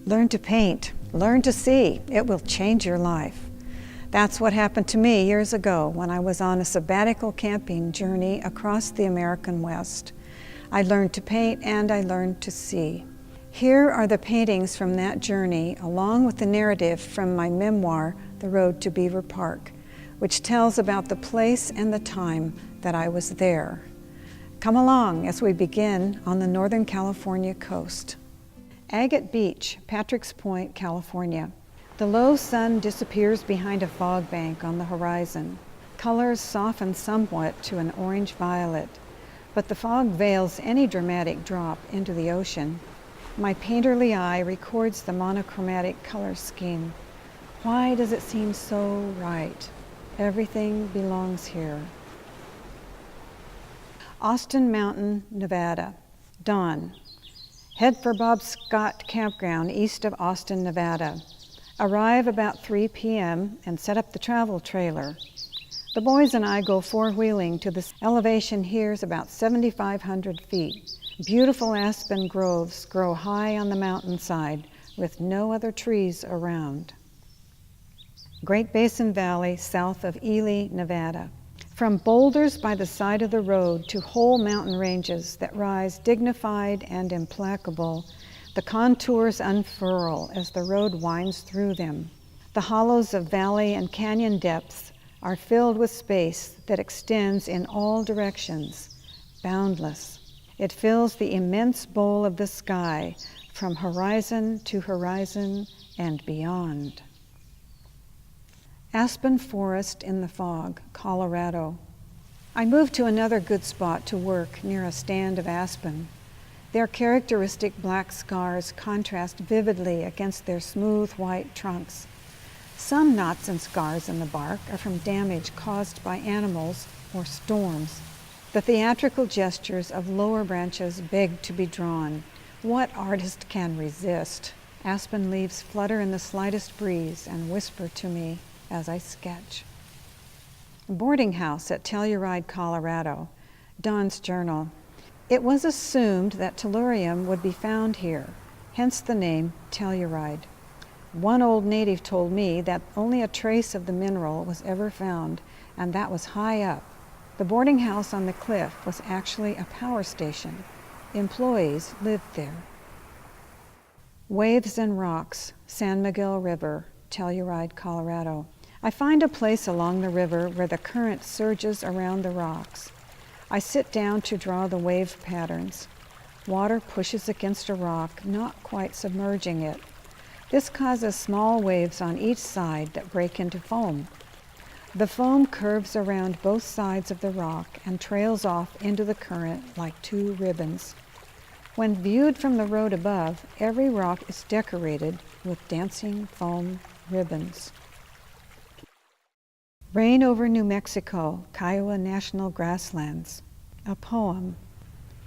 Learn to paint, learn to see. It will change your life. That's what happened to me years ago when I was on a sabbatical camping journey across the American West. I learned to paint and I learned to see. Here are the paintings from that journey, along with the narrative from my memoir, The Road to Beaver Park, which tells about the place and the time that I was there. Come along as we begin on the Northern California coast. Agate Beach, Patrick's Point, California. The low sun disappears behind a fog bank on the horizon. Colors soften somewhat to an orange-violet, but the fog veils any dramatic drop into the ocean. My painterly eye records the monochromatic color scheme. Why does it seem so right? Everything belongs here. Austin Mountain, Nevada. Dawn. Head for Bob Scott Campground east of Austin, Nevada. Arrive about 3 p.m. and set up the travel trailer. The boys and I go four-wheeling to this elevation. Here is about 7,500 feet. Beautiful aspen groves grow high on the mountainside with no other trees around. Great Basin Valley south of Ely, Nevada. From boulders by the side of the road to whole mountain ranges that rise dignified and implacable, the contours unfurl as the road winds through them. The hollows of valley and canyon depths are filled with space that extends in all directions, boundless. It fills the immense bowl of the sky from horizon to horizon and beyond. Aspen Forest in the Fog, Colorado. I moved to another good spot to work near a stand of aspen. Their characteristic black scars contrast vividly against their smooth white trunks. Some knots and scars in the bark are from damage caused by animals or storms. The theatrical gestures of lower branches beg to be drawn. What artist can resist? Aspen leaves flutter in the slightest breeze and whisper to me as I sketch. Boarding house at Telluride, Colorado. Don's journal. It was assumed that tellurium would be found here, hence the name Telluride. One old native told me that only a trace of the mineral was ever found, and that was high up. The boarding house on the cliff was actually a power station. Employees lived there. Waves and Rocks, San Miguel River, Telluride, Colorado. I find a place along the river where the current surges around the rocks. I sit down to draw the wave patterns. Water pushes against a rock, not quite submerging it. This causes small waves on each side that break into foam. The foam curves around both sides of the rock and trails off into the current like two ribbons. When viewed from the road above, every rock is decorated with dancing foam ribbons. Rain over New Mexico, Kiowa National Grasslands. A poem.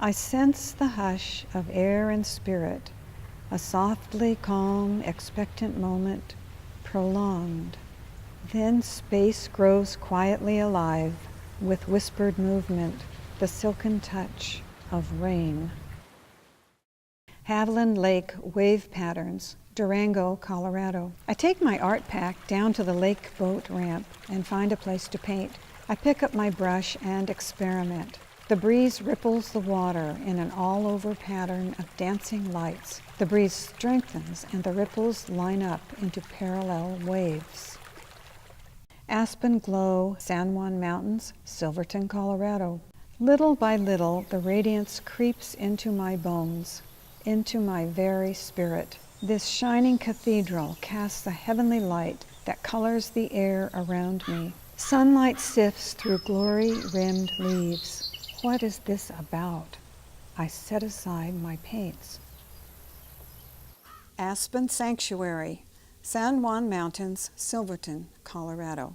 I sense the hush of air and spirit, a softly calm, expectant moment, prolonged. Then space grows quietly alive with whispered movement, the silken touch of rain. Haviland Lake Wave Patterns, Durango, Colorado. I take my art pack down to the lake boat ramp and find a place to paint. I pick up my brush and experiment. The breeze ripples the water in an all-over pattern of dancing lights. The breeze strengthens and the ripples line up into parallel waves. Aspen Glow, San Juan Mountains, Silverton, Colorado. Little by little, the radiance creeps into my bones, into my very spirit. This shining cathedral casts a heavenly light that colors the air around me. Sunlight sifts through glory-rimmed leaves. What is this about? I set aside my paints. Aspen Sanctuary, San Juan Mountains, Silverton, Colorado.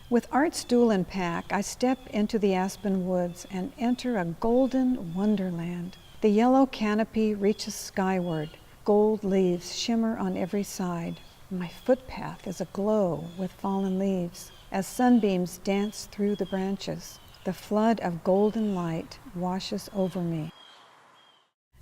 With art stool and pack, I step into the aspen woods and enter a golden wonderland. The yellow canopy reaches skyward. Gold leaves shimmer on every side. My footpath is aglow with fallen leaves as sunbeams dance through the branches. The flood of golden light washes over me.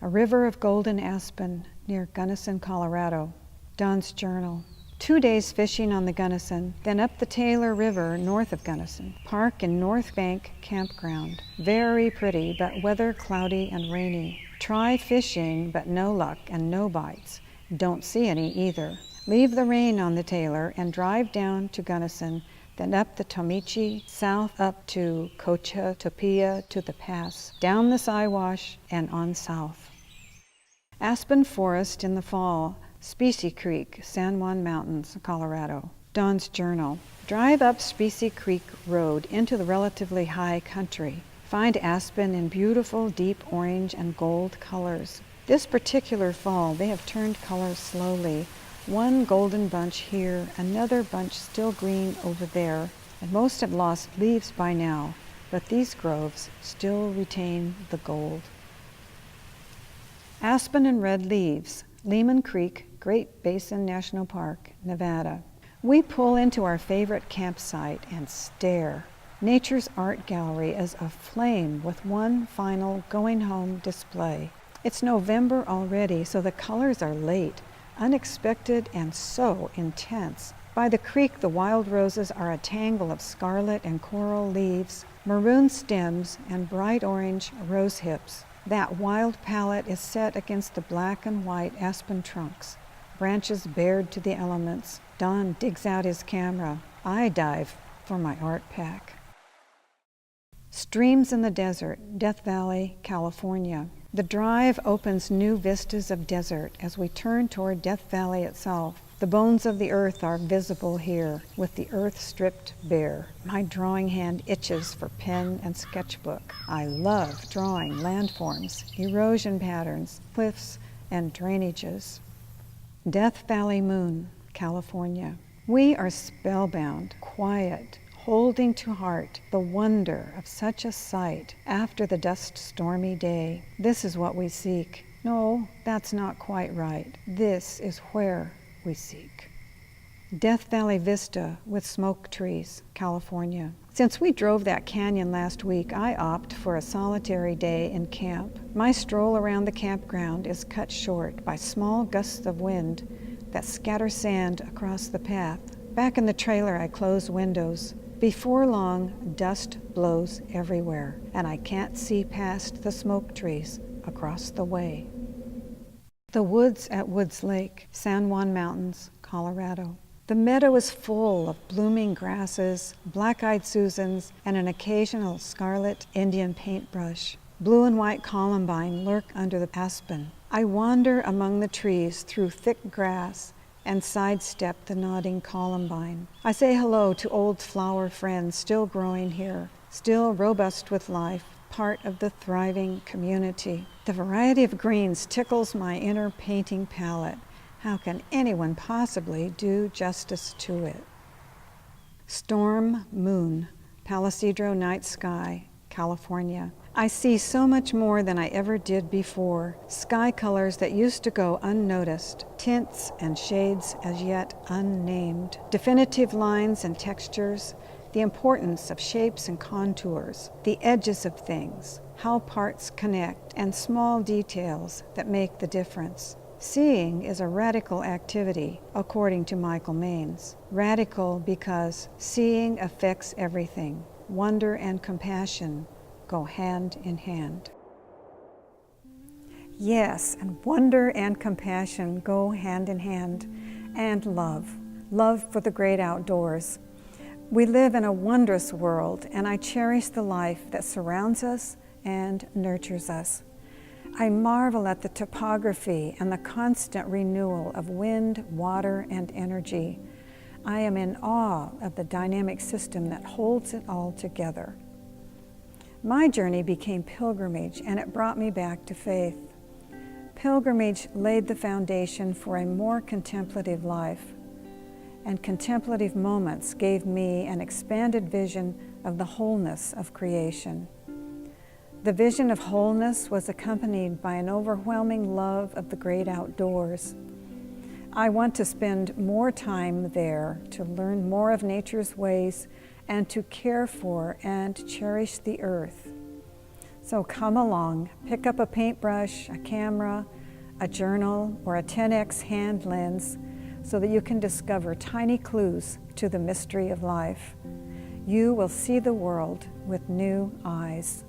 A river of golden aspen near Gunnison, Colorado. Don's journal. 2 days fishing on the Gunnison, then up the Taylor River north of Gunnison. Park in North Bank Campground. Very pretty, but weather cloudy and rainy. Try fishing, but no luck and no bites. Don't see any either. Leave the rain on the Taylor and drive down to Gunnison, then up the Tomichi, south up to Cocha-Topia to the pass, down the Siwash and on south. Aspen forest in the fall. Specie Creek, San Juan Mountains, Colorado. Don's journal. Drive up Specie Creek Road into the relatively high country. Find aspen in beautiful deep orange and gold colors. This particular fall, they have turned color slowly. One golden bunch here, another bunch still green over there, and most have lost leaves by now, but these groves still retain the gold. Aspen and red leaves, Lehman Creek, Great Basin National Park, Nevada. We pull into our favorite campsite and stare. Nature's art gallery is aflame with one final going home display. It's November already, so the colors are late, unexpected and so intense. By the creek, the wild roses are a tangle of scarlet and coral leaves, maroon stems, and bright orange rose hips. That wild palette is set against the black and white aspen trunks, branches bared to the elements. Don digs out his camera. I dive for my art pack. Streams in the desert, Death Valley, California. The drive opens new vistas of desert as we turn toward Death Valley itself. The bones of the earth are visible here, with the earth stripped bare. My drawing hand itches for pen and sketchbook. I love drawing landforms, erosion patterns, cliffs, and drainages. Death Valley Moon, California. We are spellbound, quiet, holding to heart the wonder of such a sight after the dust-stormy day. This is what we seek. No, that's not quite right. This is where we seek. Death Valley Vista with smoke trees, California. Since we drove that canyon last week, I opt for a solitary day in camp. My stroll around the campground is cut short by small gusts of wind that scatter sand across the path. Back in the trailer, I close windows. Before long, dust blows everywhere, and I can't see past the smoke trees across the way. The woods at Woods Lake, San Juan Mountains, Colorado. The meadow is full of blooming grasses, black-eyed Susans, and an occasional scarlet Indian paintbrush. Blue and white columbine lurk under the aspen. I wander among the trees through thick grass and sidestep the nodding columbine. I say hello to old flower friends still growing here, still robust with life, part of the thriving community. The variety of greens tickles my inner painting palette. How can anyone possibly do justice to it? Storm Moon, Palisadro Night Sky, California. I see so much more than I ever did before. Sky colors that used to go unnoticed, tints and shades as yet unnamed, definitive lines and textures, the importance of shapes and contours, the edges of things, how parts connect, and small details that make the difference. Seeing is a radical activity, according to Michael Maines. Radical because seeing affects everything. Wonder and compassion go hand in hand. Yes, and wonder and compassion go hand in hand, and love for the great outdoors. We live in a wondrous world, and I cherish the life that surrounds us and nurtures us. I marvel at the topography and the constant renewal of wind, water, and energy. I am in awe of the dynamic system that holds it all together. My journey became pilgrimage, and it brought me back to faith. Pilgrimage laid the foundation for a more contemplative life, and contemplative moments gave me an expanded vision of the wholeness of creation. The vision of wholeness was accompanied by an overwhelming love of the great outdoors. I want to spend more time there to learn more of nature's ways and to care for and cherish the earth. So come along, pick up a paintbrush, a camera, a journal, or a 10x hand lens so that you can discover tiny clues to the mystery of life. You will see the world with new eyes.